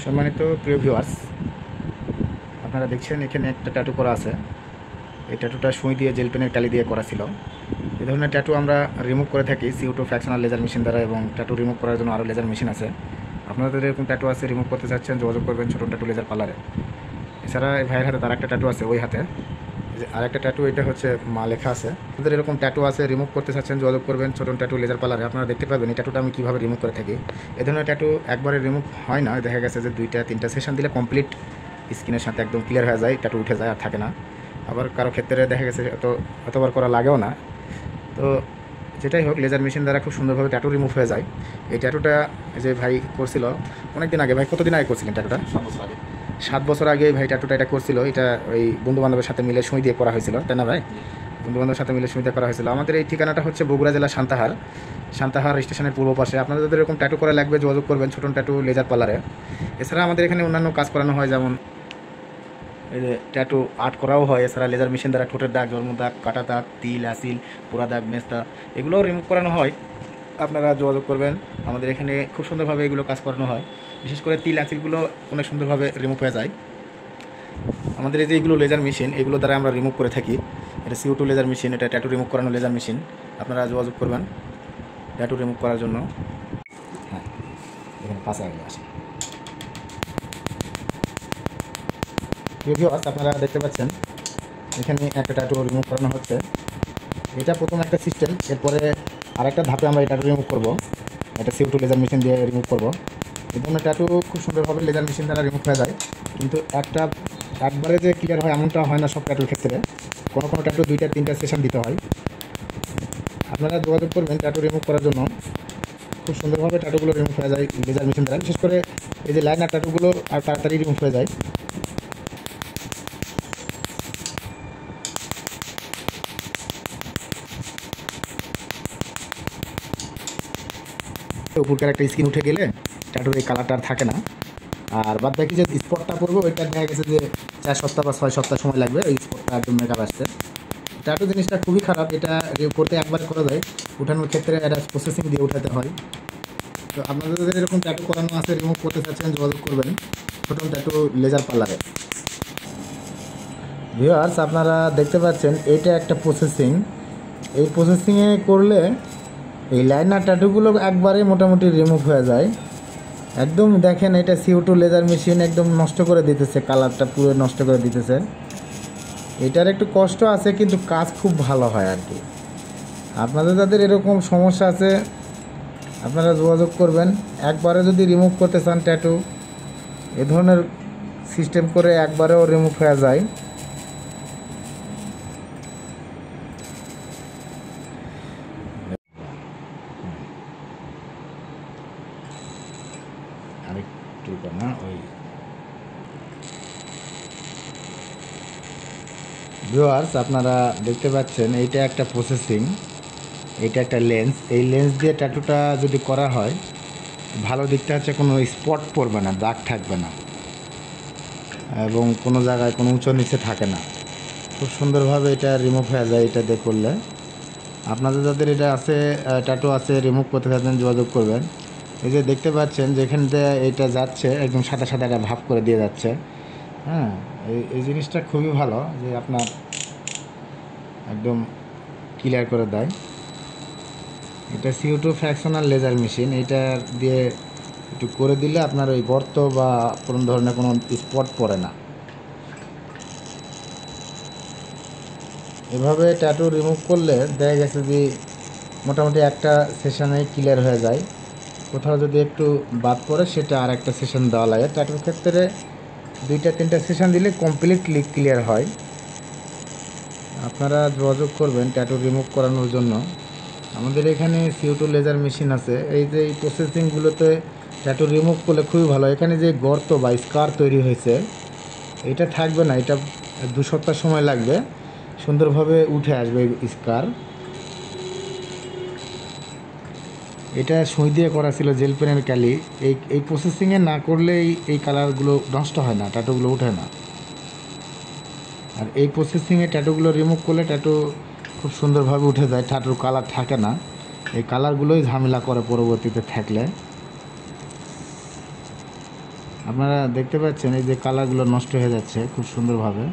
সম্মানিত প্রিয় ভিউয়ার্স, আপনারা দেখছেন এখানে একটা ট্যাটু করা আছে। এই ট্যাটুটা সুই দিয়ে জেল পেনের কালি দিয়ে করা ছিল। এই ধরনের ট্যাটু আমরা রিমুভ করে থাকি CO2 ফ্র্যাকশনাল লেজার মেশিন দ্বারা, এবং ট্যাটু রিমুভ করার জন্য আরও লেজার মেশিন আছে। আপনাদের এরকম ট্যাটু আছে, রিমুভ করতে চাচ্ছেন, যোগাযোগ করবেন ছোটো ট্যাটু লেজার পার্লারে। এছাড়া এই ভাইয়ের হাতে তার একটা ট্যাটু আছে, ওই হাতে যে আর একটা ট্যাটু, এটা হচ্ছে মা লেখা আছে। আপনাদের এরকম ট্যাটু আছে, রিমুভ করতে চাচ্ছেন, যোগাযোগ করবেন ছোটো ট্যাটু লেজার পার্লারে। আপনারা দেখতে পাবেন এই ট্যাটুটা আমি কীভাবে রিমুভ করে থাকি। এই ধরনের ট্যাটু একবারে রিমুভ হয় না, দেখা গেছে যে 2-3টা সেশন দিলে কমপ্লিট স্কিনের সাথে একদম ক্লিয়ার হয়ে যায়, ট্যাটু উঠে যায় আর থাকে না। আবার কারো ক্ষেত্রে দেখা গেছে অতবার করা লাগেও না। তো যেটাই হোক, লেজার মেশিন দ্বারা খুব সুন্দরভাবে ট্যাটু রিমুভ হয়ে যায়। এই ট্যাটুটা যে ভাই করছিল অনেক দিন আগে। ভাই কতদিন আগে করছিলেন ট্যাটুটা? 7 বছর আগে ভাই ট্যাটুটা এটা করছিল। এটা ওই বন্ধুবান্ধবের সাথে মিলে সুই দিয়ে করা হয়েছিল, তাই না ভাই? বন্ধুবান্ধবের সাথে মিলে সুই দিয়ে করা হয়েছিল। আমাদের এই ঠিকানাটা হচ্ছে বগুড়া জেলা সান্তাহার স্টেশনের পূর্ব পাশে। আপনাদের যদি এরকম ট্যাটু করা লাগবে, যোগাযোগ করবেন ছোটো ট্যাটু লেজার পার্লারে। এছাড়া আমাদের এখানে অন্যান্য কাজ করানো হয়, যেমন এই যে ট্যাটু আর্ট করাও হয়। এছাড়া লেজার মেশিন দ্বারা ঠোঁটের দাগ, জন্ম দাগ, কাটা দাগ, তিল, অ্যাসিল, পোড়া দাগ, মেস্তা, এগুলোও রিমুভ করানো হয়। আপনারা যোগাযোগ করবেন, আমাদের এখানে খুব সুন্দরভাবে এগুলো কাজ করানো হয়। বিশেষ করে তিল, অ্যাসিলগুলো অনেক সুন্দরভাবে রিমুভ হয়ে যায়। আমাদের এই যে এইগুলো লেজার মেশিন, এগুলো দ্বারা আমরা রিমুভ করে থাকি। এটা CO2 লেজার মেশিন, এটা ট্যাটু রিমুভ করানো লেজার মেশিন। আপনারা যোগাযোগ করবেন ট্যাটু রিমুভ করার জন্য। হ্যাঁ, এখানে পাশে আগে আসে। ভিউয়ার্স, আপনারা দেখতে পাচ্ছেন এখানে একটা ট্যাটু রিমুভ করানো হচ্ছে। এটা প্রথম একটা সিস্টেম, এরপরে আরেকটা ধাপে আমরা এই ট্যাটু রিমুভ করব। এটা CO2 লেজার মেশিন দিয়ে রিমুভ করব। এই ধরনের ট্যাটু খুব সুন্দরভাবে লেজার মেশিন দ্বারা রিমুভ হয়ে যায়, কিন্তু একবারে যে ক্লিয়ার হয় এমনটা হয় না সব ট্যাটুর ক্ষেত্রে। কোনো ট্যাটু 2-3টা সেশন দিতে হয়। আপনারা যোগাযোগ করবেন ট্যাটু রিমুভ করার জন্য। খুব সুন্দরভাবে ট্যাটুগুলো রিমুভ হয়ে যায় লেজার মেশিন দ্বারা। বিশেষ করে এই যে লাইনার ট্যাটুগুলো আর তাড়াতাড়ি রিমুভ হয়ে যায়। উপরকার একটা স্কিন উঠে গেলে ট্যাটুর এই কালারটা আর থাকে না। আর বাদ বাকি যে স্পটটা পড়বে, ওইটা দেখা গেছে যে 4 সপ্তাহ বা 6 সপ্তাহ সময় লাগবে ওই স্পটটা একদম মেকআপ আসতে। ট্যাটু জিনিসটা খুবই খারাপ, এটা করতে একবার করা যায়, উঠানোর ক্ষেত্রে একটা প্রসেসিং দিয়ে উঠাতে হয়। তো আপনাদের যদি এরকম ট্যাটু করানো আছে, রিমুভ করতে চাচ্ছেন, যোগাযোগ করবেন ছোটো ট্যাটু লেজার পার্লারে। ভিউয়ার্স, আপনারা দেখতে পাচ্ছেন এটা একটা প্রসেসিং। এই প্রসেসিংয়ে করলে এই লাইনার ট্যাটুগুলো একবারে মোটামুটি রিমুভ হয়ে যায় একদম। দেখেন, এটা CO2 লেজার মেশিন একদম নষ্ট করে দিতেছে, কালারটা পুরো নষ্ট করে দিতেছে। এটার একটু কষ্ট আছে, কিন্তু কাজ খুব ভালো হয় আর কি। আপনাদের যাদের এরকম সমস্যা আছে, আপনারা যোগাযোগ করবেন। একবারে যদি রিমুভ করতে চান ট্যাটু, এ ধরনের সিস্টেম করে একবারেও রিমুভ হয়ে যায়। আরেকটু না, ওই ভিউয়ার্স, আপনারা দেখতে পাচ্ছেন এইটা একটা প্রসেসিং, এইটা একটা লেন্স। এই লেন্স দিয়ে ট্যাটুটা যদি করা হয়, ভালো দিকটা হচ্ছে কোনো স্পট পড়বে না, দাগ থাকবে না, এবং কোনো জায়গায় কোনো উঁচু নিচে থাকে না। খুব সুন্দরভাবে এটা রিমুভ হয়ে যায় এটা দিয়ে করলে। আপনাদের যাদের এটা আছে, ট্যাটু আছে, রিমুভ করতে চাচ্ছেন, যোগাযোগ করবেন। এই যে দেখতে পাচ্ছেন যেখান দিয়ে এটা যাচ্ছে, একদম সাদা সাদা একটা ভাব করে দিয়ে যাচ্ছে। হ্যাঁ, এই জিনিসটা খুবই ভালো যে আপনার একদম ক্লিয়ার করে দেয়। এটা CO2 ফ্র্যাকশনাল লেজার মেশিন। এটা দিয়ে একটু করে দিলে আপনার ওই গর্ত বা কোনো ধরনের কোনো স্পট পড়ে না। এভাবে ট্যাটু রিমুভ করলে দেখা গেছে যে মোটামুটি একটা সেশনে ক্লিয়ার হয়ে যায়। কোথাও যদি একটু বাদ পড়ে, সেটা আর একটা সেশন দেওয়া লাগে। ট্যাটুর ক্ষেত্রে 2-3টা সেশন দিলে কমপ্লিটলি ক্লিয়ার হয়। আপনারা যোগাযোগ করবেন ট্যাটু রিমুভ করানোর জন্য। আমাদের এখানে CO2 লেজার মেশিন আছে। এই যে এই প্রসেসিংগুলোতে ট্যাটু রিমুভ করলে খুবই ভালো। এখানে যে গর্ত বা স্কার তৈরি হয়েছে, এটা থাকবে না। এটা 2 সপ্তাহ সময় লাগবে, সুন্দরভাবে উঠে আসবে স্কার। এটা সুই দিয়ে করা ছিল জেল পেনের কালি। এই প্রসেসিংয়ে না করলে এই কালারগুলো নষ্ট হয় না, ট্যাটুগুলো উঠে না। আর এই প্রসেসিংয়ে ট্যাটুগুলো রিমুভ করলে ট্যাটু খুব সুন্দরভাবে উঠে যায়, ট্যাটুর কালার থাকে না। এই কালারগুলোই ঝামেলা করে পরবর্তীতে থাকলে। আপনারা দেখতে পাচ্ছেন এই যে কালারগুলো নষ্ট হয়ে যাচ্ছে খুব সুন্দরভাবে।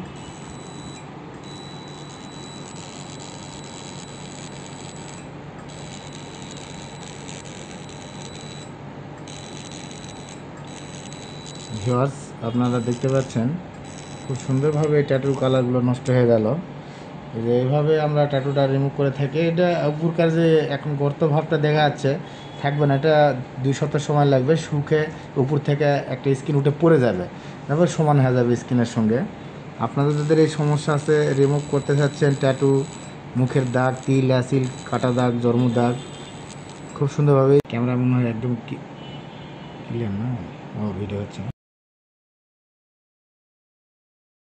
ভিউয়ার্স, আপনারা দেখতে পাচ্ছেন খুব সুন্দরভাবে এই ট্যাটুর কালারগুলো নষ্ট হয়ে গেল। এই যে এইভাবে আমরা ট্যাটুটা রিমুভ করে থাকি। এটা উপরকার যে এখন গর্ত ভাবটা দেখা যাচ্ছে থাকবে না, এটা 2 সপ্তাহ সময় লাগবে। শুকে উপর থেকে একটা স্কিন উঠে পড়ে যাবে, তারপর সমান হয়ে যাবে স্কিনের সঙ্গে। আপনাদের যাদের এই সমস্যা আছে, রিমুভ করতে চাচ্ছেন ট্যাটু, মুখের দাগ, তিল অ্যাসিল, কাটা দাগ, জন্ম দাগ, খুব সুন্দরভাবে ক্যামেরা মনে হয় একদম ক্লিয়ার না, ও ভিডিও হচ্ছে।